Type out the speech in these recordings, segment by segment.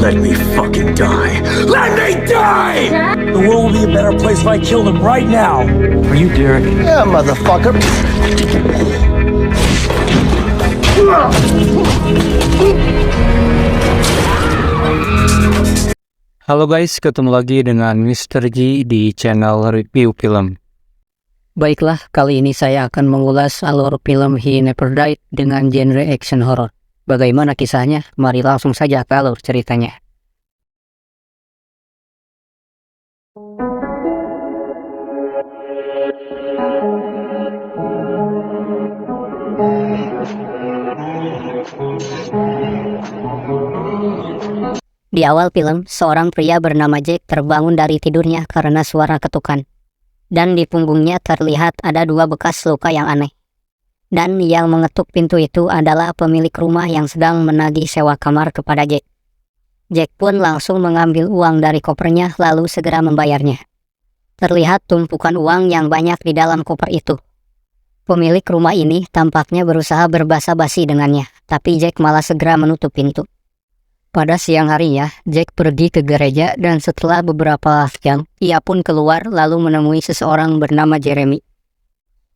Let me fucking die. Let me die! The world will be a better place if I killed him right now. Are you Derek? Yeah, motherfucker. Halo guys, ketemu lagi dengan Mr. G di channel review film. Baiklah, kali ini saya akan mengulas alur film He Never Died dengan genre action horror. Bagaimana kisahnya? Mari langsung saja ke alur ceritanya. Di awal film, seorang pria bernama Jack terbangun dari tidurnya karena suara ketukan. Dan di punggungnya terlihat ada 2 bekas luka yang aneh. Dan yang mengetuk pintu itu adalah pemilik rumah yang sedang menagih sewa kamar kepada Jack. Jack pun langsung mengambil uang dari kopernya lalu segera membayarnya. Terlihat tumpukan uang yang banyak di dalam koper itu. Pemilik rumah ini tampaknya berusaha berbasa-basi dengannya, tapi Jack malah segera menutup pintu. Pada siang harinya, Jack pergi ke gereja dan setelah beberapa jam, ia pun keluar lalu menemui seseorang bernama Jeremy.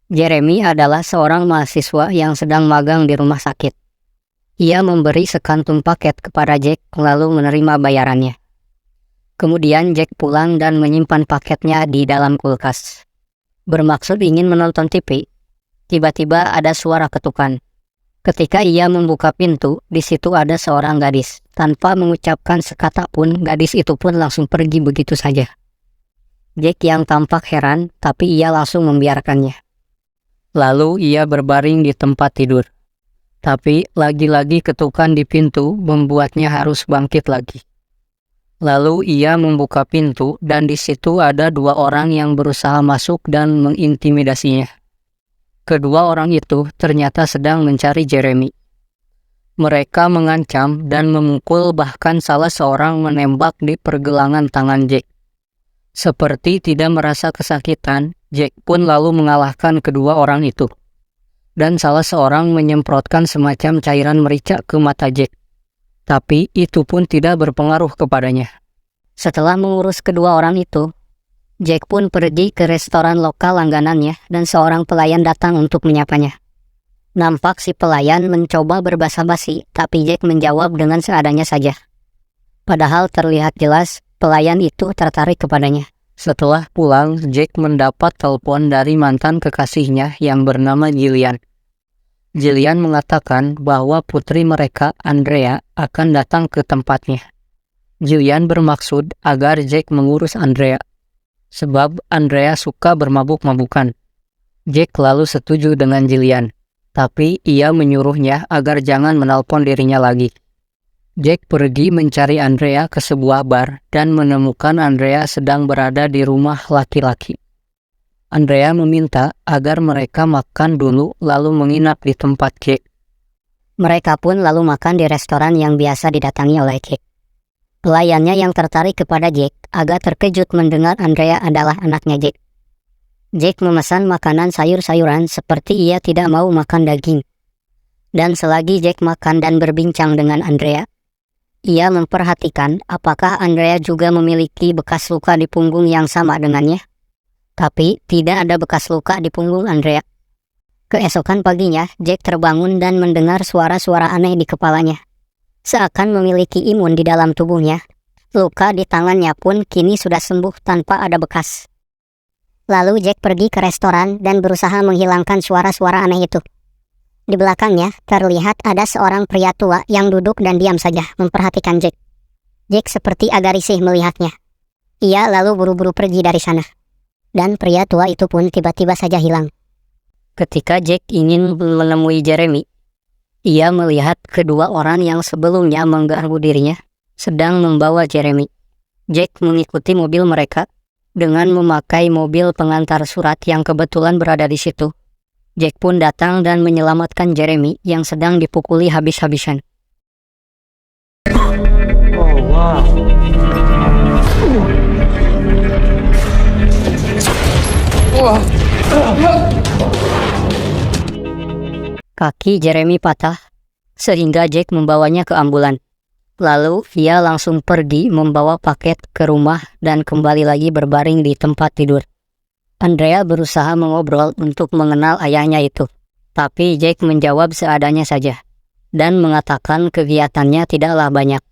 Jeremy adalah seorang mahasiswa yang sedang magang di rumah sakit. Ia memberi sekantung paket kepada Jack lalu menerima bayarannya. Kemudian Jack pulang dan menyimpan paketnya di dalam kulkas. Bermaksud ingin menonton TV. Tiba-tiba ada suara ketukan. Ketika ia membuka pintu, di situ ada seorang gadis. Tanpa mengucapkan sekata pun, gadis itu pun langsung pergi begitu saja. Jack yang tampak heran, tapi ia langsung membiarkannya. Lalu ia berbaring di tempat tidur. Tapi lagi-lagi ketukan di pintu membuatnya harus bangkit lagi. Lalu ia membuka pintu dan di situ ada 2 orang yang berusaha masuk dan mengintimidasinya. Kedua orang itu ternyata sedang mencari Jeremy. Mereka mengancam dan memukul, bahkan salah seorang menembak di pergelangan tangan Jack. Seperti tidak merasa kesakitan, Jack pun lalu mengalahkan kedua orang itu. Dan salah seorang menyemprotkan semacam cairan merica ke mata Jack. Tapi itu pun tidak berpengaruh kepadanya. Setelah mengurus kedua orang itu, Jack pun pergi ke restoran lokal langganannya dan seorang pelayan datang untuk menyapanya. Nampak si pelayan mencoba berbasa-basi, tapi Jack menjawab dengan seadanya saja. Padahal terlihat jelas, pelayan itu tertarik kepadanya. Setelah pulang, Jack mendapat telepon dari mantan kekasihnya yang bernama Jillian. Jillian mengatakan bahwa putri mereka, Andrea, akan datang ke tempatnya. Jillian bermaksud agar Jack mengurus Andrea. Sebab Andrea suka bermabuk-mabukan. Jack lalu setuju dengan Jillian, tapi ia menyuruhnya agar jangan menelpon dirinya lagi. Jack pergi mencari Andrea ke sebuah bar dan menemukan Andrea sedang berada di rumah laki-laki. Andrea meminta agar mereka makan dulu lalu menginap di tempat Jack. Mereka pun lalu makan di restoran yang biasa didatangi oleh Jack. Pelayannya yang tertarik kepada Jack agak terkejut mendengar Andrea adalah anaknya Jack. Jack memesan makanan sayur-sayuran seperti ia tidak mau makan daging. Dan selagi Jack makan dan berbincang dengan Andrea, ia memperhatikan apakah Andrea juga memiliki bekas luka di punggung yang sama dengannya. Tapi tidak ada bekas luka di punggung Andrea. Keesokan paginya, Jack terbangun dan mendengar suara-suara aneh di kepalanya. Seakan memiliki imun di dalam tubuhnya. Luka di tangannya pun kini sudah sembuh tanpa ada bekas. Lalu Jack pergi ke restoran dan berusaha menghilangkan suara-suara aneh itu. Di belakangnya terlihat ada seorang pria tua yang duduk dan diam saja memperhatikan Jack. Jack seperti agak risih melihatnya. Ia lalu buru-buru pergi dari sana. Dan pria tua itu pun tiba-tiba saja hilang. Ketika Jack ingin menemui Jeremy, ia melihat kedua orang yang sebelumnya mengganggu dirinya sedang membawa Jeremy. Jack mengikuti mobil mereka dengan memakai mobil pengantar surat yang kebetulan berada di situ. Jack pun datang dan menyelamatkan Jeremy yang sedang dipukuli habis-habisan. Oh, wow. Kaki Jeremy patah, sehingga Jack membawanya ke ambulan. Lalu ia langsung pergi membawa paket ke rumah dan kembali lagi berbaring di tempat tidur. Andrea berusaha mengobrol untuk mengenal ayahnya itu, tapi Jack menjawab seadanya saja dan mengatakan kegiatannya tidaklah banyak.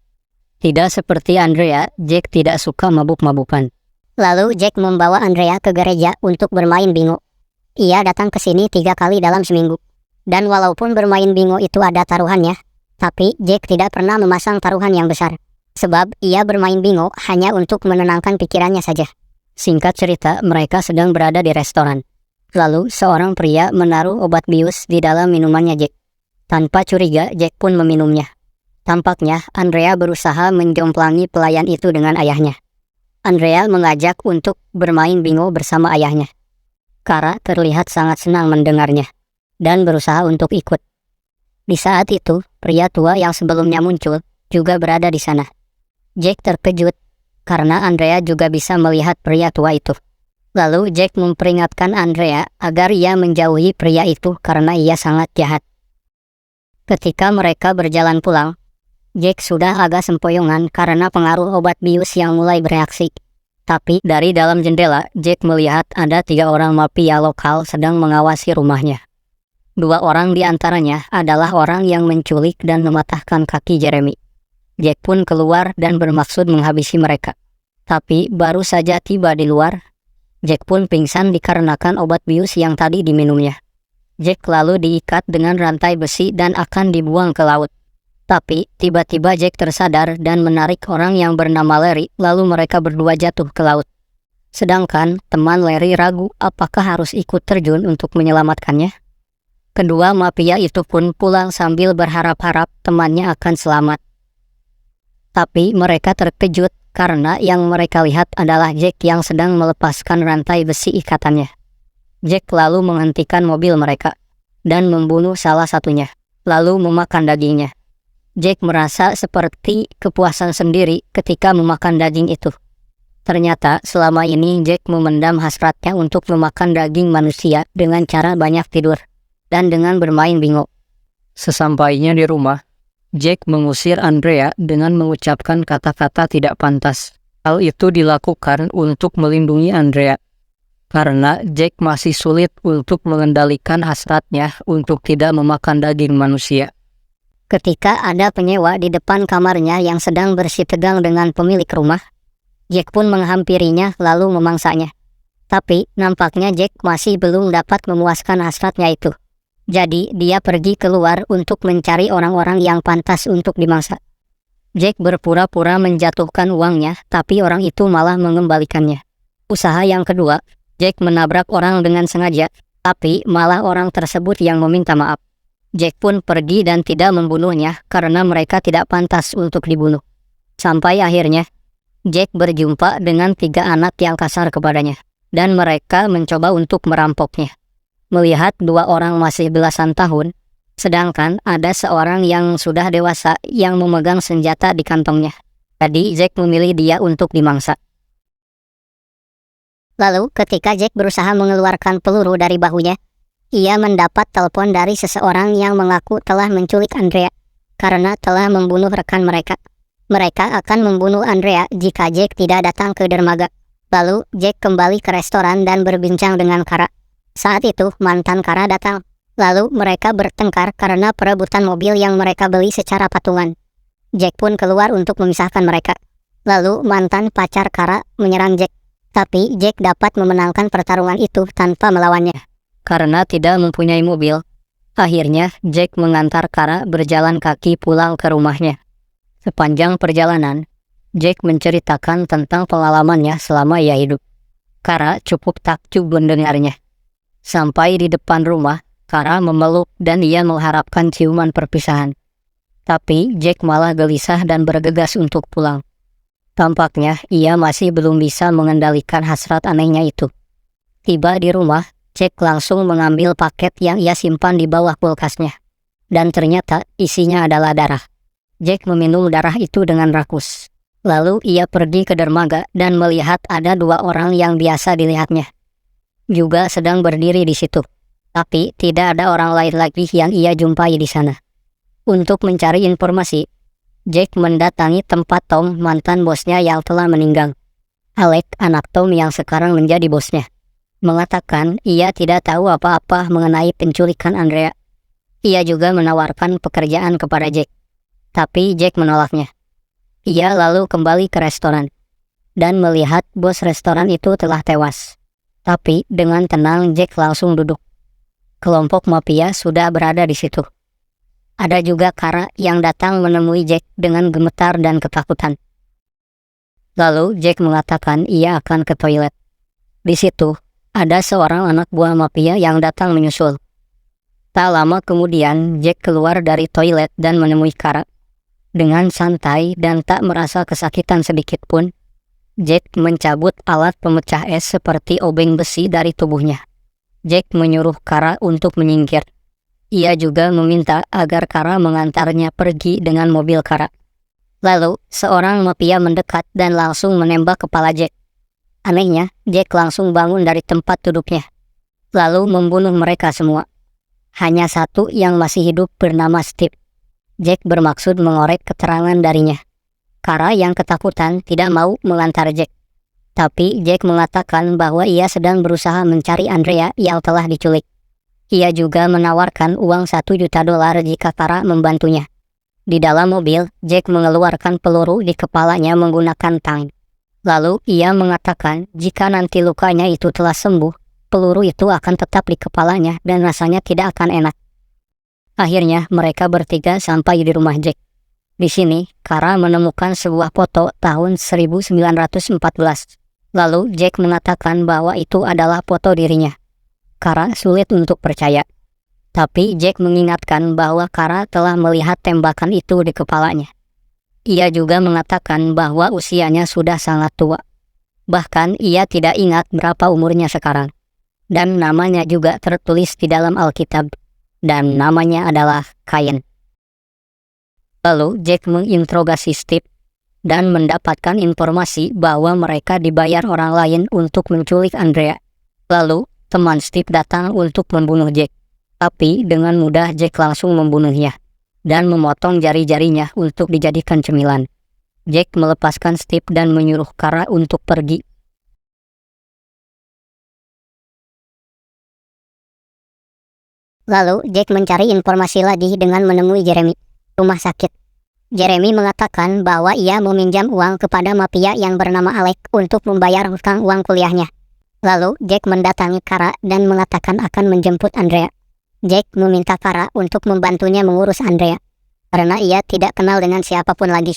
Tidak seperti Andrea, Jack tidak suka mabuk-mabukan. Lalu Jack membawa Andrea ke gereja untuk bermain bingo. Ia datang ke sini 3 kali dalam seminggu. Dan walaupun bermain bingo itu ada taruhannya, tapi Jack tidak pernah memasang taruhan yang besar. Sebab ia bermain bingo hanya untuk menenangkan pikirannya saja. Singkat cerita, mereka sedang berada di restoran. Lalu seorang pria menaruh obat bius di dalam minumannya Jack. Tanpa curiga, Jack pun meminumnya. Tampaknya Andrea berusaha menjomplangi pelayan itu dengan ayahnya. Andrea mengajak untuk bermain bingo bersama ayahnya. Kara terlihat sangat senang mendengarnya dan berusaha untuk ikut. Di saat itu, pria tua yang sebelumnya muncul juga berada di sana. Jack terkejut karena Andrea juga bisa melihat pria tua itu. Lalu Jack memperingatkan Andrea agar ia menjauhi pria itu karena ia sangat jahat. Ketika mereka berjalan pulang, Jack sudah agak sempoyongan karena pengaruh obat bius yang mulai bereaksi. Tapi dari dalam jendela, Jack melihat ada 3 orang mafia lokal sedang mengawasi rumahnya. 2 orang di antaranya adalah orang yang menculik dan mematahkan kaki Jeremy. Jack pun keluar dan bermaksud menghabisi mereka. Tapi baru saja tiba di luar, Jack pun pingsan dikarenakan obat bius yang tadi diminumnya. Jack lalu diikat dengan rantai besi dan akan dibuang ke laut. Tapi tiba-tiba Jack tersadar dan menarik orang yang bernama Larry, lalu mereka berdua jatuh ke laut. Sedangkan teman Larry ragu apakah harus ikut terjun untuk menyelamatkannya. Kedua mafia itu pun pulang sambil berharap-harap temannya akan selamat. Tapi mereka terkejut karena yang mereka lihat adalah Jack yang sedang melepaskan rantai besi ikatannya. Jack lalu menghentikan mobil mereka dan membunuh salah satunya, lalu memakan dagingnya. Jack merasa seperti kepuasan sendiri ketika memakan daging itu. Ternyata selama ini Jack memendam hasratnya untuk memakan daging manusia dengan cara banyak tidur dan dengan bermain bingo. Sesampainya di rumah, Jack mengusir Andrea dengan mengucapkan kata-kata tidak pantas. Hal itu dilakukan untuk melindungi Andrea, karena Jack masih sulit untuk mengendalikan hasratnya untuk tidak memakan daging manusia. Ketika ada penyewa di depan kamarnya yang sedang bersitegang dengan pemilik rumah, Jack pun menghampirinya lalu memangsanya. Tapi nampaknya Jack masih belum dapat memuaskan hasratnya itu. Jadi dia pergi keluar untuk mencari orang-orang yang pantas untuk dimangsa. Jack berpura-pura menjatuhkan uangnya, tapi orang itu malah mengembalikannya. Usaha yang kedua, Jack menabrak orang dengan sengaja, tapi malah orang tersebut yang meminta maaf. Jack pun pergi dan tidak membunuhnya karena mereka tidak pantas untuk dibunuh. Sampai akhirnya, Jack berjumpa dengan 3 anak yang kasar kepadanya, dan mereka mencoba untuk merampoknya. Melihat 2 orang masih belasan tahun, sedangkan ada seorang yang sudah dewasa yang memegang senjata di kantongnya. Jadi Jack memilih dia untuk dimangsa. Lalu ketika Jack berusaha mengeluarkan peluru dari bahunya, ia mendapat telepon dari seseorang yang mengaku telah menculik Andrea karena telah membunuh rekan mereka. Mereka akan membunuh Andrea jika Jack tidak datang ke dermaga. Lalu Jack kembali ke restoran dan berbincang dengan Kara. Saat itu mantan Kara datang. Lalu mereka bertengkar karena perebutan mobil yang mereka beli secara patungan. Jack pun keluar untuk memisahkan mereka. Lalu mantan pacar Kara menyerang Jack. Tapi Jack dapat memenangkan pertarungan itu tanpa melawannya. Karena tidak mempunyai mobil, akhirnya Jack mengantar Kara berjalan kaki pulang ke rumahnya. Sepanjang perjalanan, Jack menceritakan tentang pengalamannya selama ia hidup. Kara cukup takjub mendengarnya. Sampai di depan rumah, Kara memeluk dan ia mengharapkan ciuman perpisahan. Tapi Jack malah gelisah dan bergegas untuk pulang. Tampaknya ia masih belum bisa mengendalikan hasrat anehnya itu. Tiba di rumah, Jack langsung mengambil paket yang ia simpan di bawah kulkasnya. Dan ternyata isinya adalah darah. Jack meminum darah itu dengan rakus. Lalu ia pergi ke dermaga dan melihat ada 2 orang yang biasa dilihatnya juga sedang berdiri di situ. Tapi tidak ada orang lain lagi yang ia jumpai di sana. Untuk mencari informasi, Jack mendatangi tempat Tom, mantan bosnya yang telah meninggal. Alec, anak Tom yang sekarang menjadi bosnya, mengatakan ia tidak tahu apa-apa mengenai penculikan Andrea. Ia juga menawarkan pekerjaan kepada Jack, tapi Jack menolaknya. Ia lalu kembali ke restoran dan melihat bos restoran itu telah tewas. Tapi dengan tenang Jack langsung duduk. Kelompok mafia sudah berada di situ. Ada juga Kara yang datang menemui Jack dengan gemetar dan ketakutan. Lalu Jack mengatakan ia akan ke toilet. Di situ, ada seorang anak buah mafia yang datang menyusul. Tak lama kemudian, Jack keluar dari toilet dan menemui Kara. Dengan santai dan tak merasa kesakitan sedikit pun, Jack mencabut alat pemecah es seperti obeng besi dari tubuhnya. Jack menyuruh Kara untuk menyingkir. Ia juga meminta agar Kara mengantarnya pergi dengan mobil Kara. Lalu, seorang mafia mendekat dan langsung menembak kepala Jack. Anehnya, Jack langsung bangun dari tempat duduknya, lalu membunuh mereka semua. Hanya satu yang masih hidup bernama Steve. Jack bermaksud mengorek keterangan darinya. Kara yang ketakutan tidak mau mengantar Jack. Tapi Jack mengatakan bahwa ia sedang berusaha mencari Andrea yang telah diculik. Ia juga menawarkan uang $1 juta jika Kara membantunya. Di dalam mobil, Jack mengeluarkan peluru di kepalanya menggunakan tang. Lalu ia mengatakan jika nanti lukanya itu telah sembuh, peluru itu akan tetap di kepalanya dan rasanya tidak akan enak. Akhirnya mereka bertiga sampai di rumah Jack. Di sini, Kara menemukan sebuah foto tahun 1914. Lalu Jack mengatakan bahwa itu adalah foto dirinya. Kara sulit untuk percaya. Tapi Jack mengingatkan bahwa Kara telah melihat tembakan itu di kepalanya. Ia juga mengatakan bahwa usianya sudah sangat tua. Bahkan ia tidak ingat berapa umurnya sekarang. Dan namanya juga tertulis di dalam Alkitab. Dan namanya adalah Cain. Lalu Jack menginterogasi Steve dan mendapatkan informasi bahwa mereka dibayar orang lain untuk menculik Andrea. Lalu teman Steve datang untuk membunuh Jack. Tapi dengan mudah Jack langsung membunuhnya dan memotong jari-jarinya untuk dijadikan cemilan. Jack melepaskan Steve dan menyuruh Kara untuk pergi. Lalu Jack mencari informasi lagi dengan menemui Jeremy, rumah sakit. Jeremy mengatakan bahwa ia meminjam uang kepada mafia yang bernama Alec untuk membayar hutang uang kuliahnya. Lalu Jack mendatangi Kara dan mengatakan akan menjemput Andrea. Jack meminta Kara untuk membantunya mengurus Andrea, karena ia tidak kenal dengan siapapun lagi.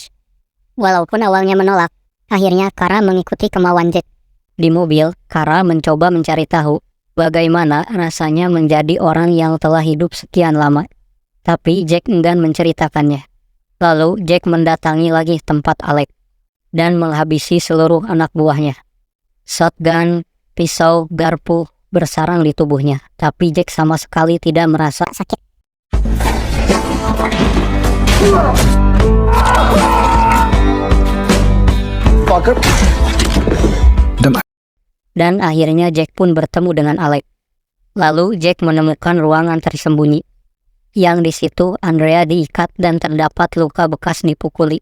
Walaupun awalnya menolak, akhirnya Kara mengikuti kemauan Jack. Di mobil, Kara mencoba mencari tahu bagaimana rasanya menjadi orang yang telah hidup sekian lama. Tapi Jack enggan menceritakannya. Lalu Jack mendatangi lagi tempat Alec dan menghabisi seluruh anak buahnya. Shotgun, pisau, garpu bersarang di tubuhnya, tapi Jack sama sekali tidak merasa sakit. Dan akhirnya Jack pun bertemu dengan Alec. Lalu Jack menemukan ruangan tersembunyi, yang di situ Andrea diikat dan terdapat luka bekas dipukuli.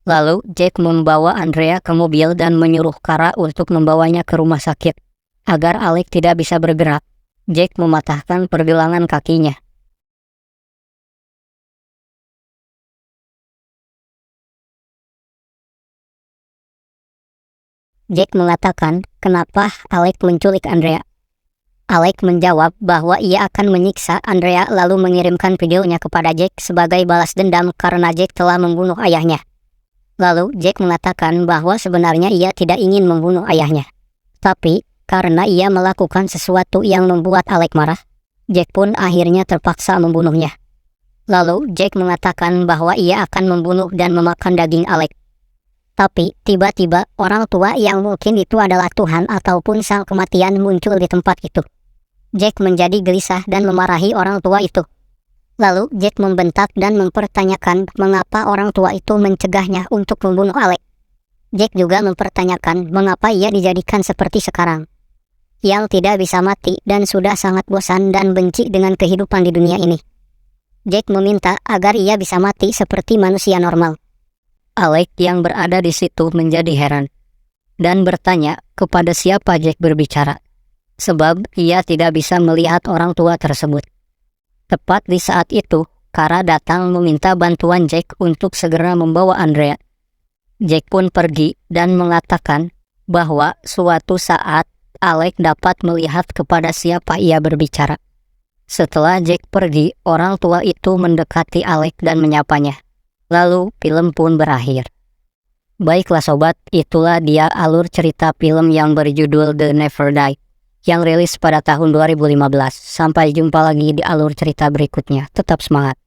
Lalu Jack membawa Andrea ke mobil dan menyuruh Kara untuk membawanya ke rumah sakit. Agar Alec tidak bisa bergerak, Jack mematahkan pergelangan kakinya. Jack mengatakan kenapa Alec menculik Andrea. Alec menjawab bahwa ia akan menyiksa Andrea lalu mengirimkan videonya kepada Jack sebagai balas dendam karena Jack telah membunuh ayahnya. Lalu Jack mengatakan bahwa sebenarnya ia tidak ingin membunuh ayahnya. Tapi karena ia melakukan sesuatu yang membuat Alec marah, Jack pun akhirnya terpaksa membunuhnya. Lalu Jack mengatakan bahwa ia akan membunuh dan memakan daging Alec. Tapi tiba-tiba orang tua yang mungkin itu adalah Tuhan ataupun sang kematian muncul di tempat itu. Jack menjadi gelisah dan memarahi orang tua itu. Lalu Jack membentak dan mempertanyakan mengapa orang tua itu mencegahnya untuk membunuh Alec. Jack juga mempertanyakan mengapa ia dijadikan seperti sekarang, yang tidak bisa mati dan sudah sangat bosan dan benci dengan kehidupan di dunia ini. Jack meminta agar ia bisa mati seperti manusia normal. Alec yang berada di situ menjadi heran dan bertanya kepada siapa Jack berbicara, sebab ia tidak bisa melihat orang tua tersebut. Tepat di saat itu, Kara datang meminta bantuan Jack untuk segera membawa Andrea. Jack pun pergi dan mengatakan bahwa suatu saat Alec dapat melihat kepada siapa ia berbicara. Setelah Jack pergi, orang tua itu mendekati Alec dan menyapanya. Lalu film pun berakhir. Baiklah sobat, itulah dia alur cerita film yang berjudul The Never Die yang rilis pada tahun 2015. Sampai jumpa lagi di alur cerita berikutnya. Tetap semangat.